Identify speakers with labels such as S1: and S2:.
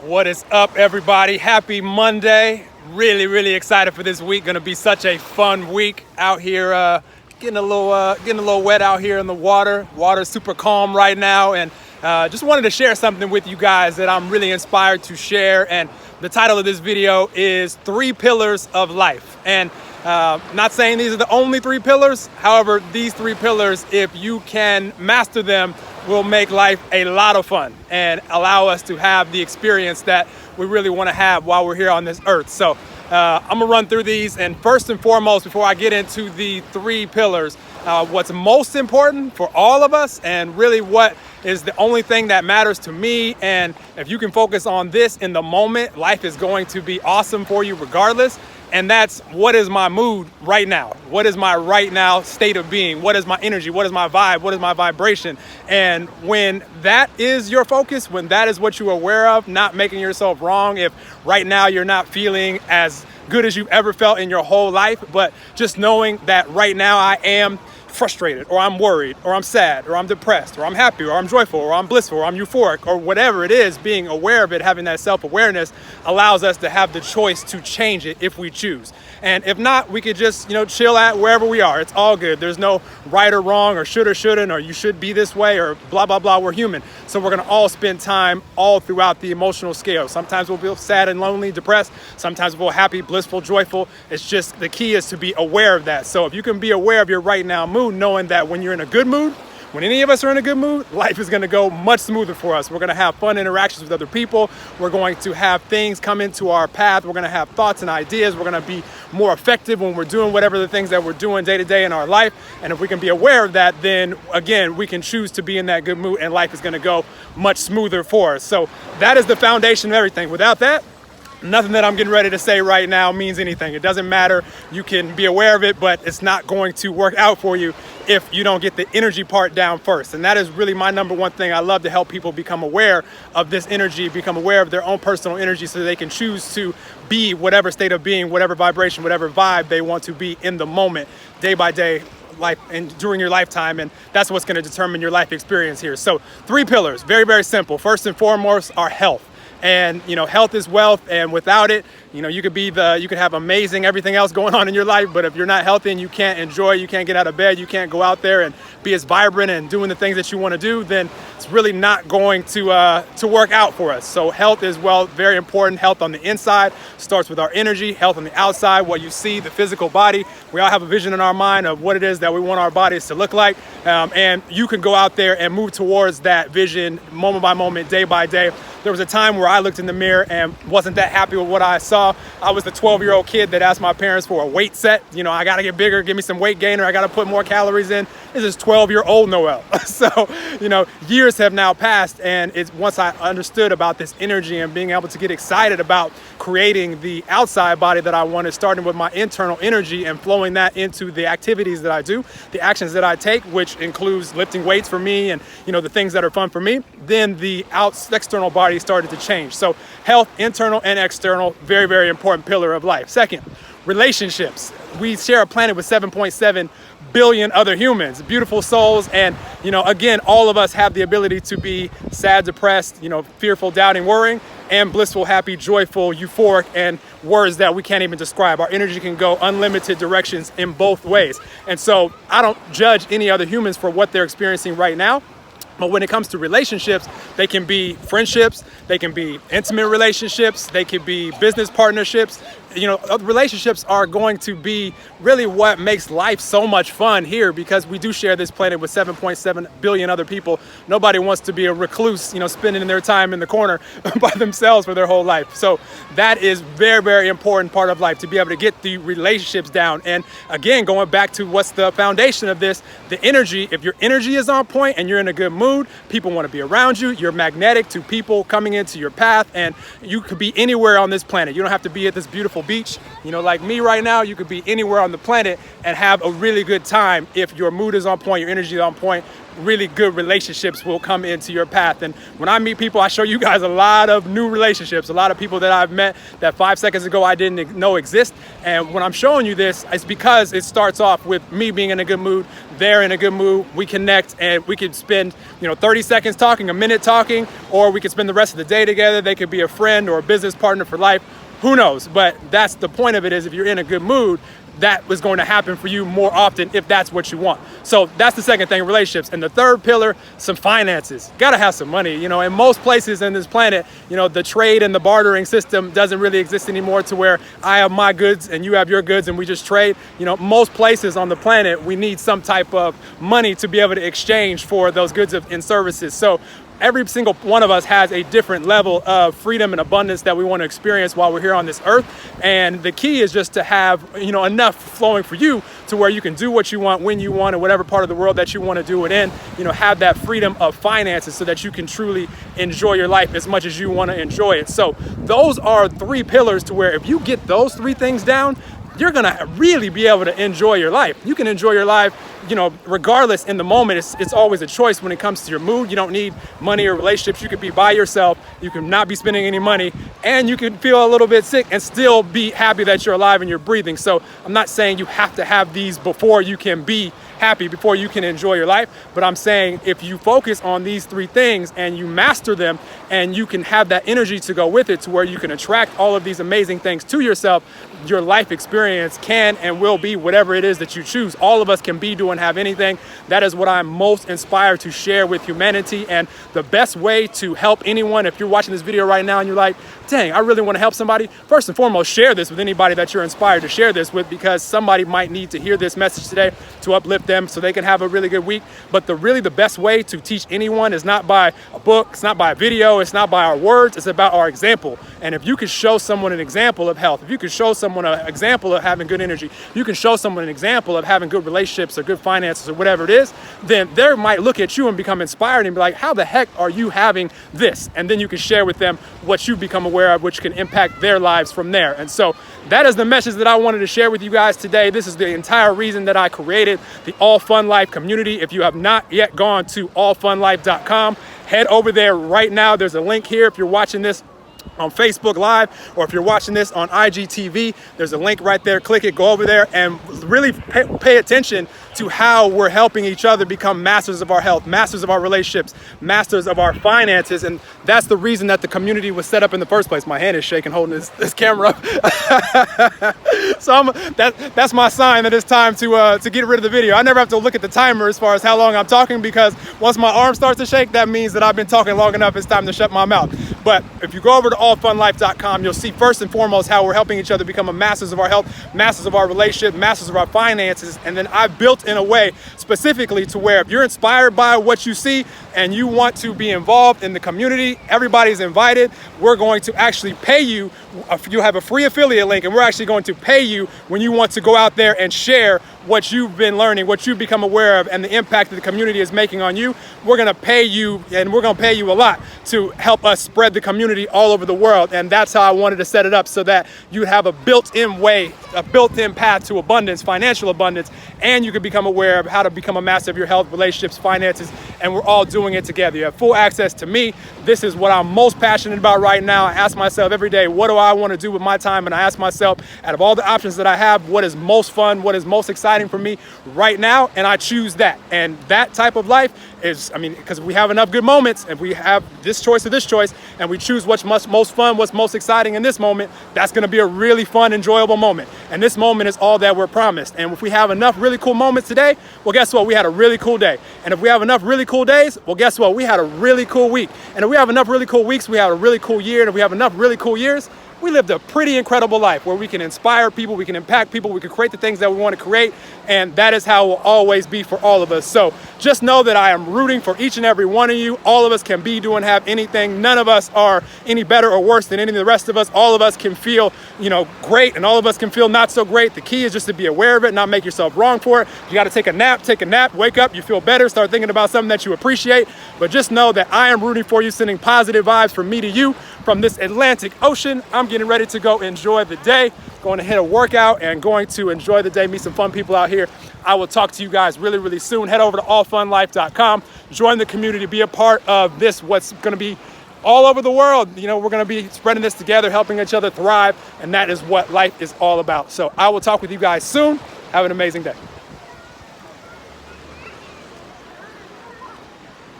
S1: What is up, everybody? Happy Monday. Really excited for this week. Gonna be such a fun week out here, getting a little wet out here in the water. Water's super calm right now, and just wanted to share something with you guys that I'm really inspired to share. And the title of this video is 3 Pillars of Life. And not saying these are the only 3 pillars. However, these 3 pillars, if you can master them, will make life a lot of fun and allow us to have the experience that we really want to have while we're here on this earth. So I'm gonna run through these, and first and foremost, before I get into the 3 pillars, what's most important for all of us, and really what is the only thing that matters to me, and if you can focus on this in the moment, life is going to be awesome for you regardless. And that's, what is my mood right now? What is my right now state of being? What is my energy? What is my vibe? What is my vibration? And when that is your focus, when that is what you're aware of, not making yourself wrong if right now you're not feeling as good as you've ever felt in your whole life, but just knowing that right now I am frustrated, or I'm worried, or I'm sad, or I'm depressed, or I'm happy, or I'm joyful, or I'm blissful, or I'm euphoric, or whatever it is, being aware of it, having that self-awareness allows us to have the choice to change it if we choose. And if not, we could just, chill at wherever we are. It's all good. There's no right or wrong, or should or shouldn't, or you should be this way, or blah, blah, blah. We're human. So we're going to all spend time all throughout the emotional scale. Sometimes we'll feel sad and lonely, depressed. Sometimes we'll feel happy, blissful, joyful. It's just, the key is to be aware of that. So if you can be aware of your right now mood, knowing that when you're in a good mood, when any of us are in a good mood, life is going to go much smoother for us. We're going to have fun interactions with other people. We're going to have things come into our path. We're going to have thoughts and ideas. We're going to be more effective when we're doing whatever the things that we're doing day to day in our life. And if we can be aware of that, then again, we can choose to be in that good mood, and life is going to go much smoother for us. So that is the foundation of everything. Without that, nothing that I'm getting ready to say right now means anything. It doesn't matter. You can be aware of it, but it's not going to work out for you if you don't get the energy part down first. And that is really my number one thing. I love to help people become aware of this energy, become aware of their own personal energy, so they can choose to be whatever state of being, whatever vibration, whatever vibe they want to be in the moment, day by day, life and during your lifetime. And that's what's going to determine your life experience here. So 3 pillars, very simple. First and foremost, our health. And health is wealth, and without it, you could have amazing everything else going on in your life, but if you're not healthy and you can't enjoy, you can't get out of bed, you can't go out there and be as vibrant and doing the things that you want to do, then it's really not going to work out for us. So health is wealth, very important. Health on the inside starts with our energy. Health on the outside, what you see, the physical body. We all have a vision in our mind of what it is that we want our bodies to look like, and you can go out there and move towards that vision moment by moment, day by day. There was a time where I looked in the mirror and wasn't that happy with what I saw. I was the 12-year-old kid that asked my parents for a weight set. I got to get bigger, give me some weight gainer. I got to put more calories in. This is 12-year-old Noel. So, years have now passed, and it's once I understood about this energy and being able to get excited about creating the outside body that I wanted, starting with my internal energy and flowing that into the activities that I do, the actions that I take, which includes lifting weights for me and, the things that are fun for me, then the external body started to change. So health, internal and external, very important pillar of life. Second, relationships. We share a planet with 7.7 billion other humans, beautiful souls. And, again, all of us have the ability to be sad, depressed, fearful, doubting, worrying, and blissful, happy, joyful, euphoric, and words that we can't even describe. Our energy can go unlimited directions in both ways. And so I don't judge any other humans for what they're experiencing right now. But when it comes to relationships, they can be friendships, they can be intimate relationships, they could be business partnerships. Relationships are going to be really what makes life so much fun here, because we do share this planet with 7.7 billion other people. Nobody wants to be a recluse, spending their time in the corner by themselves for their whole life. So that is very important part of life, to be able to get the relationships down. And again, going back to what's the foundation of this, the energy. If your energy is on point and you're in a good mood, people want to be around you. You're magnetic to people coming into your path, and you could be anywhere on this planet. You don't have to be at this beautiful beach, like me right now. You could be anywhere on the planet and have a really good time if your mood is on point, your energy is on point, really good relationships will come into your path. And when I meet people, I show you guys a lot of new relationships, a lot of people that I've met that 5 seconds ago I didn't know exist. And when I'm showing you this, it's because it starts off with me being in a good mood, they're in a good mood, we connect, and we could spend 30 seconds talking, a minute talking, or we could spend the rest of the day together. They could be a friend or a business partner for life. Who knows? But that's the point of it, is if you're in a good mood, that was going to happen for you more often if that's what you want. So that's the second thing, relationships. And the third pillar, some finances. Gotta have some money. In most places in this planet, the trade and the bartering system doesn't really exist anymore, to where I have my goods and you have your goods and we just trade. Most places on the planet, we need some type of money to be able to exchange for those goods and services. So every single one of us has a different level of freedom and abundance that we want to experience while we're here on this earth. And the key is just to have, enough flowing for you to where you can do what you want, when you want, in whatever part of the world that you want to do it in, have that freedom of finances so that you can truly enjoy your life as much as you want to enjoy it. So those are 3 pillars to where if you get those 3 things down, you're gonna really be able to enjoy your life. You can enjoy your life, regardless in the moment. It's always a choice when it comes to your mood. You don't need money or relationships. You could be by yourself. You can not be spending any money, and you can feel a little bit sick and still be happy that you're alive and you're breathing. So I'm not saying you have to have these before you can be happy, before you can enjoy your life. But I'm saying if you focus on these 3 things and you master them, and you can have that energy to go with it, to where you can attract all of these amazing things to yourself, your life experience can and will be whatever it is that you choose. All of us can be, do, and have anything. That is what I'm most inspired to share with humanity. And the best way to help anyone, if you're watching this video right now and you're like, dang, I really want to help somebody, first and foremost, share this with anybody that you're inspired to share this with, because somebody might need to hear this message today to uplift them so they can have a really good week. But the best way to teach anyone is not by a book, it's not by a video, it's not by our words, it's about our example. And if you could show someone an example of health, if you could show someone an example of having good energy, you can show someone an example of having good relationships or good finances or whatever it is, then they might look at you and become inspired and be like, how the heck are you having this? And then you can share with them what you've become aware of, which can impact their lives from there. And so that is the message that I wanted to share with you guys today. This is the entire reason that I created the All Fun Life community. If you have not yet gone to allfunlife.com, head over there right now. There's a link here if you're watching this on Facebook Live, or if you're watching this on IGTV, there's a link right there. Click it, go over there, and really pay attention to how we're helping each other become masters of our health, masters of our relationships, masters of our finances. And that's the reason that the community was set up in the first place. My hand is shaking holding this camera up. So that's my sign that it's time to get rid of the video. I never have to look at the timer as far as how long I'm talking, because once my arm starts to shake, that means that I've been talking long enough. It's time to shut my mouth. But if you go over to allfunlife.com, you'll see first and foremost how we're helping each other become a masters of our health, masters of our relationship, masters of our finances. And then I've built in a way specifically to where if you're inspired by what you see and you want to be involved in the community, everybody's invited. We're going to actually pay you. You have a free affiliate link, and we're actually going to pay you when you want to go out there and share what you've been learning, what you've become aware of, and the impact that the community is making on you. We're going to pay you, and we're going to pay you a lot to help us spread the community all over the world. And that's how I wanted to set it up, so that you have a built-in way, a built-in path to abundance, financial abundance, and you can become aware of how to become a master of your health, relationships, finances, and we're all doing it together. You have full access to me. This is what I'm most passionate about right now. I ask myself every day, what do I want to do with my time? And I ask myself, out of all the options that I have, what is most fun, what is most exciting for me right now? And I choose that. And that type of life is, because we have enough good moments, and we have this choice or this choice, and we choose what's most fun, what's most exciting in this moment, that's going to be a really fun, enjoyable moment. And this moment is all that we're promised. And if we have enough really cool moments today, well, guess what? We had a really cool day. And if we have enough really cool days, well, guess what? We had a really cool week. And if we have enough really cool weeks, we had a really cool year. And if we have enough really cool years, we lived a pretty incredible life where we can inspire people, we can impact people, we can create the things that we want to create, and that is how it will always be for all of us. So just know that I am rooting for each and every one of you. All of us can be, do, and have anything. None of us are any better or worse than any of the rest of us. All of us can feel, great, and all of us can feel not so great. The key is just to be aware of it, not make yourself wrong for it. You got to take a nap, wake up, you feel better, start thinking about something that you appreciate. But just know that I am rooting for you, sending positive vibes from me to you from this Atlantic Ocean. I'm getting ready to go enjoy the day, going to hit a workout and going to enjoy the day, meet some fun people out here. I will talk to you guys really, really soon. Head over to allfunlife.com. Join the community. Be a part of this, what's going to be all over the world. You know, we're going to be spreading this together, helping each other thrive. And that is what life is all about. So I will talk with you guys soon. Have an amazing day.